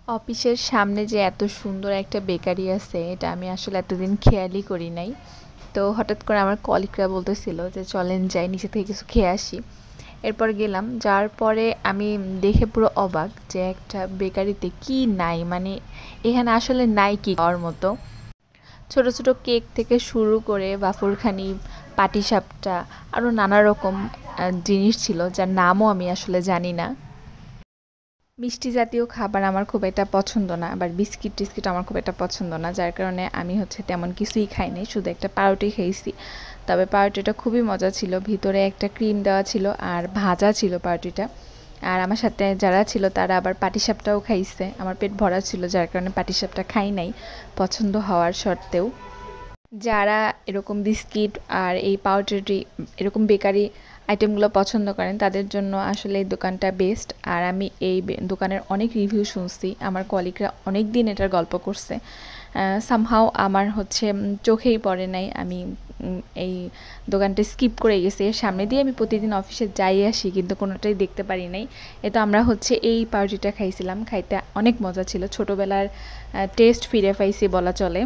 অফিসের সামনে যে এত সুন্দর একটা বেকারি আছে এটা আমি আসলে এতদিন খেয়ালই করি নাই। তো হঠাৎ করে আমার কলিগরা বলতেছিল যে চলেন যাই নিচে থেকে কিছু খেয়ে আসি। এরপর গেলাম, যার পরে আমি দেখে পুরো অবাক যে একটা বেকারিতে কি নাই, মানে এখানে আসলে নাই কি খাওয়ার মতো। ছোট ছোট কেক থেকে শুরু করে বাফরখানি, পাটিসাপটা, আরও নানা রকম জিনিস ছিল যার নামও আমি আসলে জানি না। মিষ্টি জাতীয় খাবার আমার খুব একটা পছন্দ না, আবার বিস্কিট টিস্কিট আমার খুব একটা পছন্দ না, যার কারণে আমি তেমন কিছুই খাই নাই, শুধু একটা পাউরুটি খেয়েছি। তবে পাউরুটিটা খুবই মজা ছিল, ভিতরে একটা ক্রিম দেওয়া ছিল আর ভাজা ছিল পাউরুটিটা। আর আমার সাথে যারা ছিল তারা আবার পাটিসাপটাও খাইছে, আমার পেট ভরা ছিল যার কারণে পাটিসাপটা খাই নাই পছন্দ হওয়ার সত্ত্বেও। যারা এরকম বিস্কিট আর এই পাউরুটি এরকম বেকারি আইটেমগুলো পছন্দ করেন তাদের জন্য আসলে এই দোকানটা বেস্ট। আর আমি এই দোকানের অনেক রিভিউ শুনছি, আমার কলিগরা অনেক দিন এটার গল্প করছে। সামহাও আমার চোখেই পড়ে নাই, আমি এই দোকানটা স্কিপ করে গেছি। এর সামনে দিয়ে আমি প্রতিদিন অফিসে যাই আসি কিন্তু কোনোটাই দেখতে পারি নাই। এতো আমরা এই পাউরুটিটা খাইছিলাম, খাইতে অনেক মজা ছিল, ছোটোবেলার টেস্ট ফিরে পাইছি বলা চলে।